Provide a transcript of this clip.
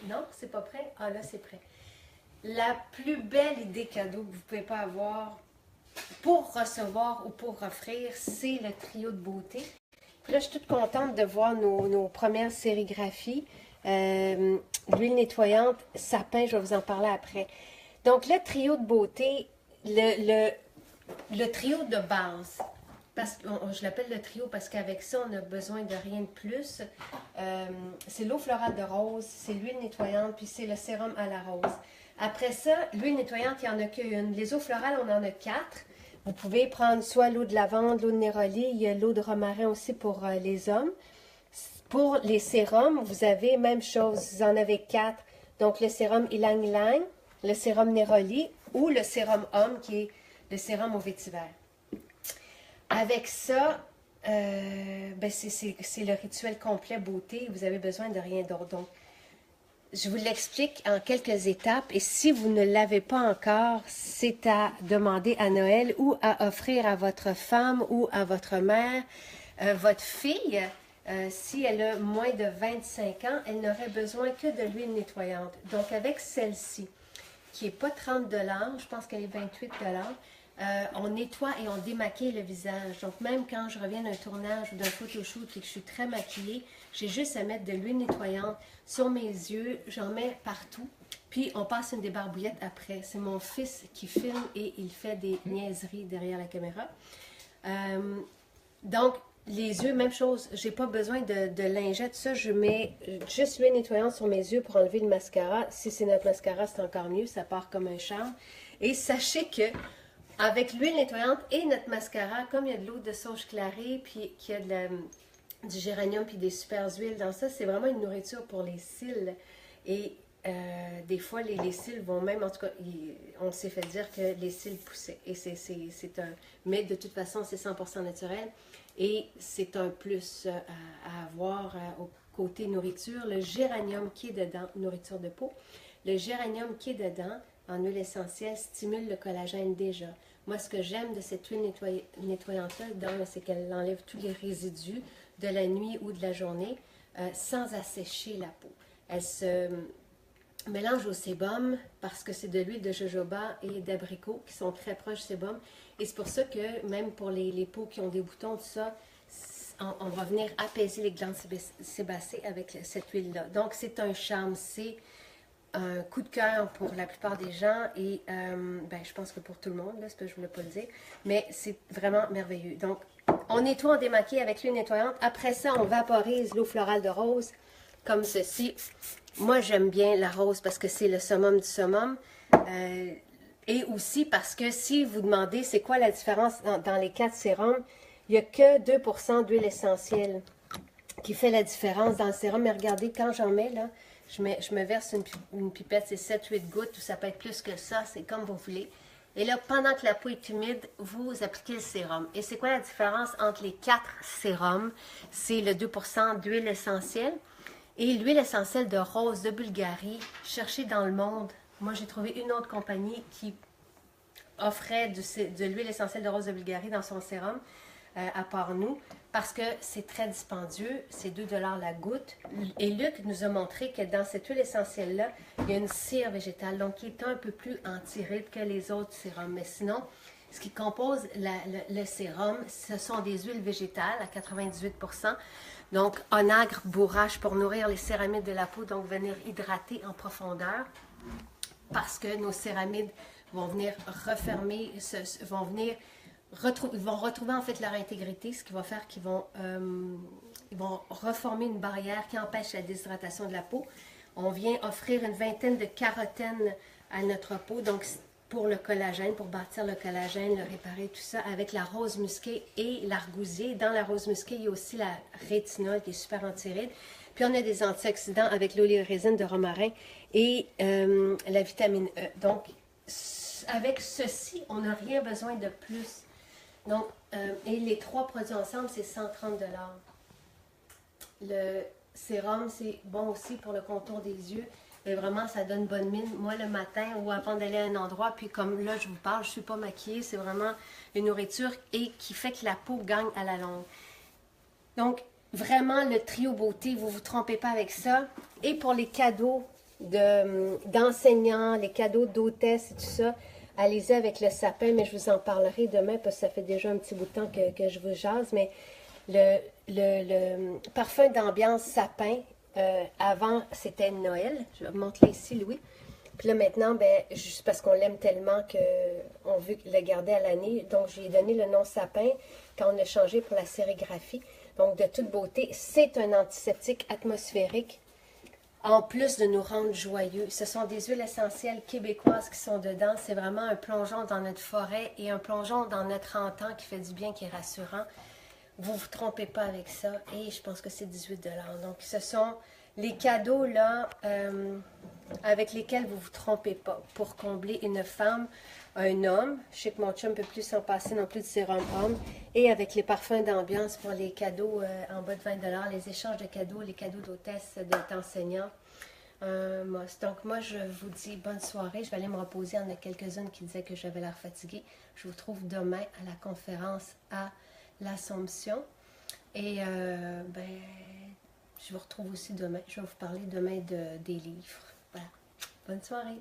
Non, c'est pas prêt? Ah là, c'est prêt. La plus belle idée cadeau que vous pouvez pas avoir pour recevoir ou pour offrir, c'est le trio de beauté. Puis là, je suis toute contente de voir nos premières sérigraphies. L'huile nettoyante, sapin, je vais vous en parler après. Donc, le trio de beauté, le trio de base, je l'appelle le trio parce qu'avec ça, on n'a besoin de rien de plus. C'est l'eau florale de rose, c'est l'huile nettoyante, puis c'est le sérum à la rose. Après ça, l'huile nettoyante, il n'y en a qu'une. Les eaux florales, on en a 4. Vous pouvez prendre soit l'eau de lavande, l'eau de néroli, il y a l'eau de romarin aussi pour les hommes. Pour les sérums, vous avez même chose, vous en avez 4. Donc le sérum ylang ylang, le sérum néroli ou le sérum homme qui est le sérum au vétiver. Avec ça, c'est le rituel complet beauté. Vous avez besoin de rien d'autre. Donc, je vous l'explique en quelques étapes. Et si vous ne l'avez pas encore, c'est à demander à Noël ou à offrir à votre femme ou à votre mère. Votre fille, si elle a moins de 25 ans, elle n'aurait besoin que de l'huile nettoyante. Donc, avec celle-ci, qui n'est pas 30 $, je pense qu'elle est 28 $, on nettoie et on démaquille le visage. Donc, même quand je reviens d'un tournage ou d'un photoshoot et que je suis très maquillée, j'ai juste à mettre de l'huile nettoyante sur mes yeux. J'en mets partout. Puis, on passe une débarbouillette après. C'est mon fils qui filme et il fait des niaiseries derrière la caméra. Donc, les yeux, même chose. J'ai pas besoin de lingette. Ça, je mets juste l'huile nettoyante sur mes yeux pour enlever le mascara. Si c'est notre mascara, c'est encore mieux. Ça part comme un charme. Et sachez que avec l'huile nettoyante et notre mascara, comme il y a de l'eau de sauge clarée, puis qu'il y a du géranium puis des super huiles dans ça, c'est vraiment une nourriture pour les cils. Et des fois, les cils vont même, en tout cas, on s'est fait dire que les cils poussaient. Et c'est un... Mais de toute façon, c'est 100% naturel. Et c'est un plus à avoir au côté nourriture. Le géranium qui est dedans, nourriture de peau, le géranium qui est dedans, en huile essentielle, stimule le collagène déjà. Moi, ce que j'aime de cette huile nettoyante-là, c'est qu'elle enlève tous les résidus de la nuit ou de la journée sans assécher la peau. Elle se mélange au sébum parce que c'est de l'huile de jojoba et d'abricot qui sont très proches du sébum. Et c'est pour ça que même pour les peaux qui ont des boutons, tout ça, on va venir apaiser les glandes sébacées avec cette huile-là. Donc, c'est un charme, c'est un coup de cœur pour la plupart des gens et je pense que pour tout le monde, là, c'est que je ne voulais pas le dire, mais c'est vraiment merveilleux. Donc, on nettoie, on démaquille avec l'huile nettoyante. Après ça, on vaporise l'eau florale de rose comme ceci. Moi, j'aime bien la rose parce que c'est le summum du summum. Et aussi parce que si vous demandez c'est quoi la différence dans les 4 sérums, il n'y a que 2% d'huile essentielle qui fait la différence dans le sérum. Mais regardez, quand j'en mets, là, je me verse une pipette, c'est 7-8 gouttes, ou ça peut être plus que ça, c'est comme vous voulez. Et là, pendant que la peau est humide, vous appliquez le sérum. Et c'est quoi la différence entre les 4 sérums? C'est le 2% d'huile essentielle et l'huile essentielle de rose de Bulgarie. Cherchez dans le monde. Moi, j'ai trouvé une autre compagnie qui offrait de l'huile essentielle de rose de Bulgarie dans son sérum, à part nous, parce que c'est très dispendieux, c'est 2 $ la goutte. Et Luc nous a montré que dans cette huile essentielle-là, il y a une cire végétale, donc qui est un peu plus anti-rides que les autres sérums. Mais sinon, ce qui compose le sérum, ce sont des huiles végétales à 98%. Donc, onagre, bourrache pour nourrir les céramides de la peau, donc venir hydrater en profondeur, parce que nos céramides vont venir refermer, ils vont retrouver en fait leur intégrité, ce qui va faire qu'ils vont reformer une barrière qui empêche la déshydratation de la peau. On vient offrir une vingtaine de carotènes à notre peau, donc pour le collagène, pour bâtir le collagène, le réparer, tout ça, avec la rose musquée et l'argousier. Dans la rose musquée, il y a aussi la rétinol qui est super anti-ride. Puis on a des antioxydants avec l'oléorésine de romarin et la vitamine E. Donc, avec ceci, on n'a rien besoin de plus. Donc, et les 3 produits ensemble, c'est 130 $. Le sérum, c'est bon aussi pour le contour des yeux. Et vraiment, ça donne bonne mine. Moi, le matin ou avant d'aller à un endroit, puis comme là, je vous parle, je ne suis pas maquillée. C'est vraiment une nourriture et qui fait que la peau gagne à la longue. Donc, vraiment, le trio beauté, vous ne vous trompez pas avec ça. Et pour les cadeaux, d'enseignants, les cadeaux d'hôtesse et tout ça. Allez-y avec le sapin, mais je vous en parlerai demain parce que ça fait déjà un petit bout de temps que je vous jase. Mais le parfum d'ambiance sapin, avant c'était Noël. Je vais vous montrer ici, Louis. Puis là maintenant, ben, juste parce qu'on l'aime tellement qu'on veut le garder à l'année. Donc je lui ai donné le nom sapin quand on a changé pour la sérigraphie. Donc de toute beauté, c'est un antiseptique atmosphérique. En plus de nous rendre joyeux, ce sont des huiles essentielles québécoises qui sont dedans. C'est vraiment un plongeon dans notre forêt et un plongeon dans notre antan qui fait du bien, qui est rassurant. Vous ne vous trompez pas avec ça. Et je pense que c'est 18 $. Donc, ce sont les cadeaux là avec lesquels vous ne vous trompez pas pour combler une femme, un homme. Je sais que mon chum ne peut plus s'en passer non plus de sérum homme. Et avec les parfums d'ambiance pour les cadeaux en bas de 20 $, les échanges de cadeaux, les cadeaux d'hôtesse, d'enseignants. Donc moi, je vous dis bonne soirée. Je vais aller me reposer. Il y en a quelques-unes qui disaient que j'avais l'air fatiguée. Je vous trouve demain à la conférence à l'Assomption. Et ben, je vous retrouve aussi demain. Je vais vous parler demain des livres. Voilà. Bonne soirée.